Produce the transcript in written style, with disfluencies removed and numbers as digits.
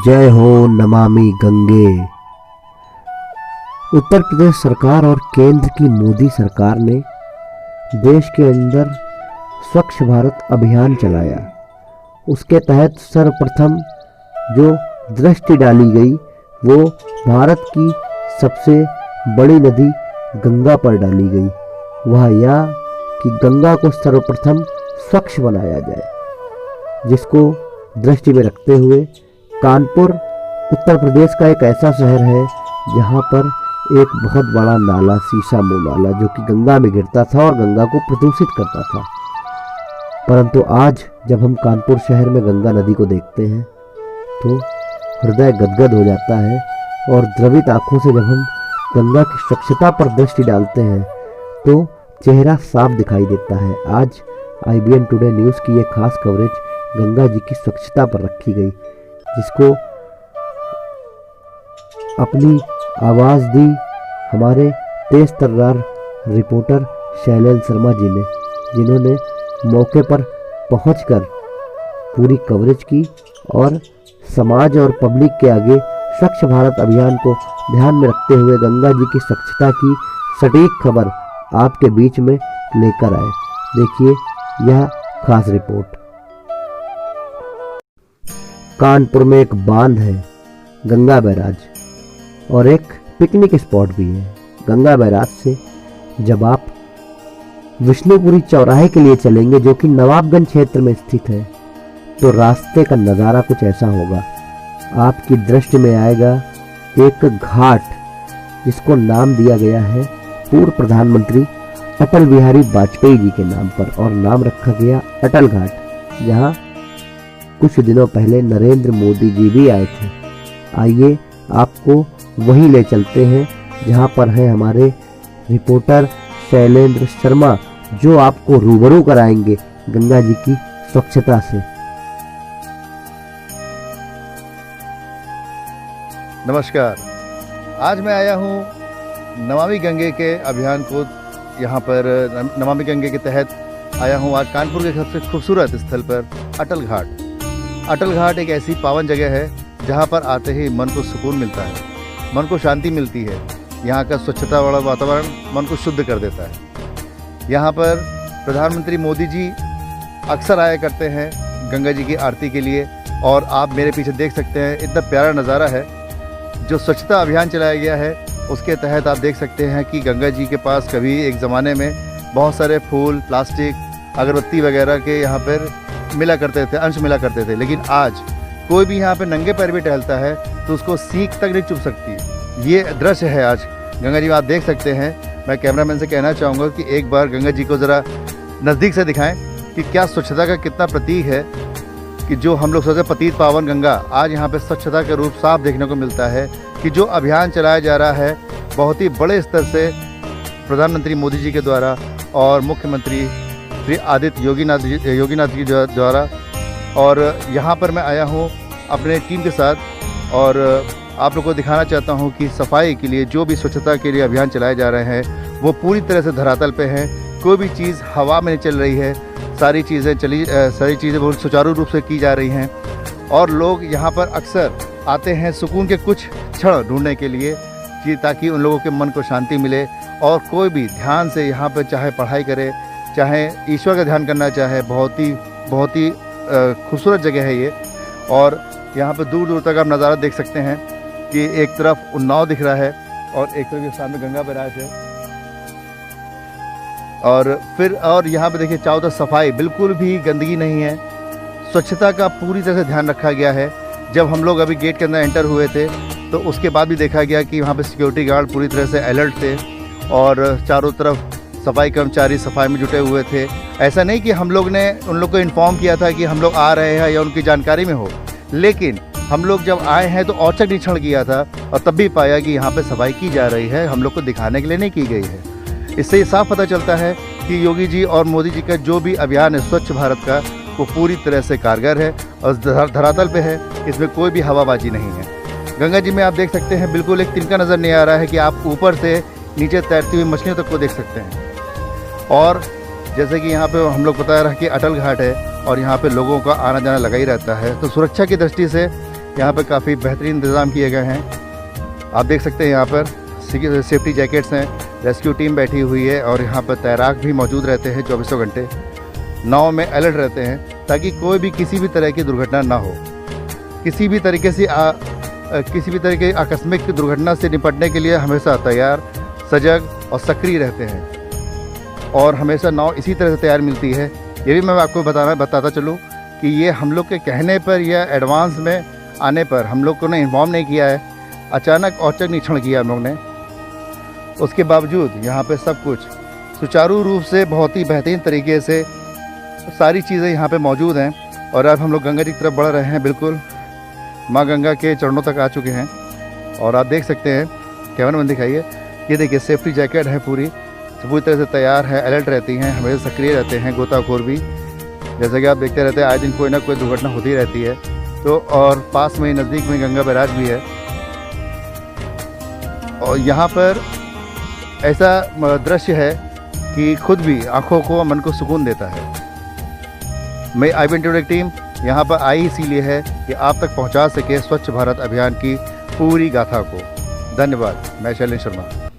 जय हो नमामि गंगे। उत्तर प्रदेश सरकार और केंद्र की मोदी सरकार ने देश के अंदर स्वच्छ भारत अभियान चलाया। उसके तहत सर्वप्रथम जो दृष्टि डाली गई वो भारत की सबसे बड़ी नदी गंगा पर डाली गई। वह यह कि गंगा को सर्वप्रथम स्वच्छ बनाया जाए, जिसको दृष्टि में रखते हुए कानपुर उत्तर प्रदेश का एक ऐसा शहर है जहाँ पर एक बहुत बड़ा नाला, शीशा मुंह नाला, जो कि गंगा में गिरता था और गंगा को प्रदूषित करता था। परंतु आज जब हम कानपुर शहर में गंगा नदी को देखते हैं तो हृदय गदगद हो जाता है और द्रवित आंखों से जब हम गंगा की स्वच्छता पर दृष्टि डालते हैं तो चेहरा साफ दिखाई देता है। आज IBN टुडे न्यूज़ की ये खास कवरेज गंगा जी की स्वच्छता पर रखी गई, जिसको अपनी आवाज़ दी हमारे तेज तर्रार रिपोर्टर शैलेंद्र शर्मा जी ने, जिन्होंने मौके पर पहुंचकर पूरी कवरेज की और समाज और पब्लिक के आगे स्वच्छ भारत अभियान को ध्यान में रखते हुए गंगा जी की स्वच्छता की सटीक खबर आपके बीच में लेकर आए। देखिए यह खास रिपोर्ट। कानपुर में एक बांध है, गंगा बैराज, और एक पिकनिक स्पॉट भी है। गंगा बैराज से जब आप विष्णुपुरी चौराहे के लिए चलेंगे, जो कि नवाबगंज क्षेत्र में स्थित है, तो रास्ते का नज़ारा कुछ ऐसा होगा। आपकी दृष्टि में आएगा एक घाट, जिसको नाम दिया गया है पूर्व प्रधानमंत्री अटल बिहारी वाजपेयी जी के नाम पर, और नाम रखा गया अटल घाट, जहाँ कुछ दिनों पहले नरेंद्र मोदी जी भी आए थे। आइए आपको वहीं ले चलते हैं जहां पर है हमारे रिपोर्टर शैलेंद्र शर्मा, जो आपको रूबरू कराएंगे गंगा जी की स्वच्छता से। नमस्कार, आज मैं आया हूं नमामि गंगे के अभियान को, यहां पर नमामि गंगे के तहत आया हूं आज कानपुर के सबसे खूबसूरत स्थल पर अटल घाट। अटल घाट एक ऐसी पावन जगह है जहां पर आते ही मन को सुकून मिलता है, मन को शांति मिलती है। यहाँ का स्वच्छता वाला वातावरण मन को शुद्ध कर देता है। यहाँ पर प्रधानमंत्री मोदी जी अक्सर आया करते हैं गंगा जी की आरती के लिए, और आप मेरे पीछे देख सकते हैं इतना प्यारा नज़ारा है। जो स्वच्छता अभियान चलाया गया है उसके तहत आप देख सकते हैं कि गंगा जी के पास कभी एक ज़माने में बहुत सारे फूल, प्लास्टिक, अगरबत्ती वगैरह के यहाँ पर मिला करते थे, अंश मिला करते थे, लेकिन आज कोई भी यहाँ पे नंगे पैर भी टहलता है तो उसको सीख तक नहीं चुभ सकती। ये दृश्य है आज गंगा जी में, आप देख सकते हैं। मैं कैमरामैन से कहना चाहूँगा कि एक बार गंगा जी को ज़रा नज़दीक से दिखाएं कि क्या स्वच्छता का कितना प्रतीक है, कि जो हम लोग सोचते पतित पावन गंगा, आज यहाँ पे स्वच्छता का रूप साफ देखने को मिलता है। कि जो अभियान चलाया जा रहा है बहुत ही बड़े स्तर से प्रधानमंत्री मोदी जी के द्वारा और मुख्यमंत्री श्री आदित्य योगीनाथ जी द्वारा, और यहाँ पर मैं आया हूँ अपने टीम के साथ, और आप लोगों को दिखाना चाहता हूँ कि सफाई के लिए जो भी स्वच्छता के लिए अभियान चलाए जा रहे हैं वो पूरी तरह से धरातल पे हैं। कोई भी चीज़ हवा में नहीं चल रही है, सारी चीज़ें बहुत सुचारू रूप से की जा रही हैं, और लोग यहाँ पर अक्सर आते हैं सुकून के कुछ क्षण ढूंढने के लिए। कि ताकि उन लोगों के मन को शांति मिले और कोई भी ध्यान से यहाँ पर चाहे पढ़ाई करे, चाहे ईश्वर का ध्यान करना चाहे। बहुत ही खूबसूरत जगह है ये। और यहाँ पर दूर दूर तक आप नज़ारा देख सकते हैं कि एक तरफ उन्नाव दिख रहा है और एक तरफ ये सामने गंगा बैराज है। और यहाँ पे देखिए चारों तरफ सफाई, बिल्कुल भी गंदगी नहीं है। स्वच्छता का पूरी तरह से ध्यान रखा गया है। जब हम लोग अभी गेट के अंदर एंटर हुए थे तो उसके बाद भी देखा गया कि वहाँ पे सिक्योरिटी गार्ड पूरी तरह से अलर्ट थे और चारों तरफ सफाई कर्मचारी सफाई में जुटे हुए थे। ऐसा नहीं कि हम लोग ने उन लोग को इन्फॉर्म किया था कि हम लोग आ रहे हैं या उनकी जानकारी में हो, लेकिन हम लोग जब आए हैं तो औचक निरीक्षण किया था और तब भी पाया कि यहाँ पे सफाई की जा रही है, हम लोग को दिखाने के लिए नहीं की गई है। इससे ये साफ पता चलता है कि योगी जी और मोदी जी का जो भी अभियान है स्वच्छ भारत का, वो पूरी तरह से कारगर है और धरातल पे है। इसमें कोई भी हवाबाजी नहीं है। गंगा जी में आप देख सकते हैं बिल्कुल एक तिनका नज़र नहीं आ रहा है कि आप ऊपर से नीचे तैरती हुई मछलियों तक को देख सकते हैं। और जैसे कि यहाँ पे हम लोग बता रहे हैं कि अटल घाट है और यहाँ पे लोगों का आना जाना लगा ही रहता है, तो सुरक्षा की दृष्टि से यहाँ पे काफ़ी बेहतरीन इंतज़ाम किए गए हैं। आप देख सकते हैं यहाँ पर सेफ्टी जैकेट्स हैं, रेस्क्यू टीम बैठी हुई है और यहाँ पर तैराक भी मौजूद रहते हैं 24 घंटे। नाव में अलर्ट रहते हैं ताकि कोई भी किसी भी तरह की दुर्घटना ना हो। किसी भी तरीके की आकस्मिक दुर्घटना से निपटने के लिए हमेशा तैयार, सजग और सक्रिय रहते हैं और हमेशा नाव इसी तरह से तैयार मिलती है। ये भी मैं आपको बताता चलूँ कि ये हम लोग के कहने पर या एडवांस में आने पर हम लोग को ने इन्फॉर्म नहीं किया है, अचानक औचक निरीक्षण किया हम लोग ने। उसके बावजूद यहाँ पे सब कुछ सुचारू रूप से बहुत ही बेहतरीन तरीके से सारी चीज़ें यहाँ पे मौजूद हैं। और अब हम लोग गंगा जी की तरफ बढ़ रहे हैं, बिल्कुल माँ गंगा के चरणों तक आ चुके हैं। और आप देख सकते हैं, कैमरा मैन दिखाइए, ये देखिए सेफ्टी जैकेट है पूरी तरह से तैयार है, अलर्ट रहती हैं, हमेशा सक्रिय रहते हैं गोताखोर भी। जैसे कि आप देखते रहते हैं आए दिन कोई ना कोई दुर्घटना होती रहती है। तो और पास में नज़दीक में गंगा बैराज भी है और यहाँ पर ऐसा दृश्य है कि खुद भी आँखों को मन को सुकून देता है। मैं IB टीम यहाँ पर आई इसीलिए है कि आप तक पहुँचा सके स्वच्छ भारत अभियान की पूरी गाथा को। धन्यवाद। मैं शैलेंद्र शर्मा।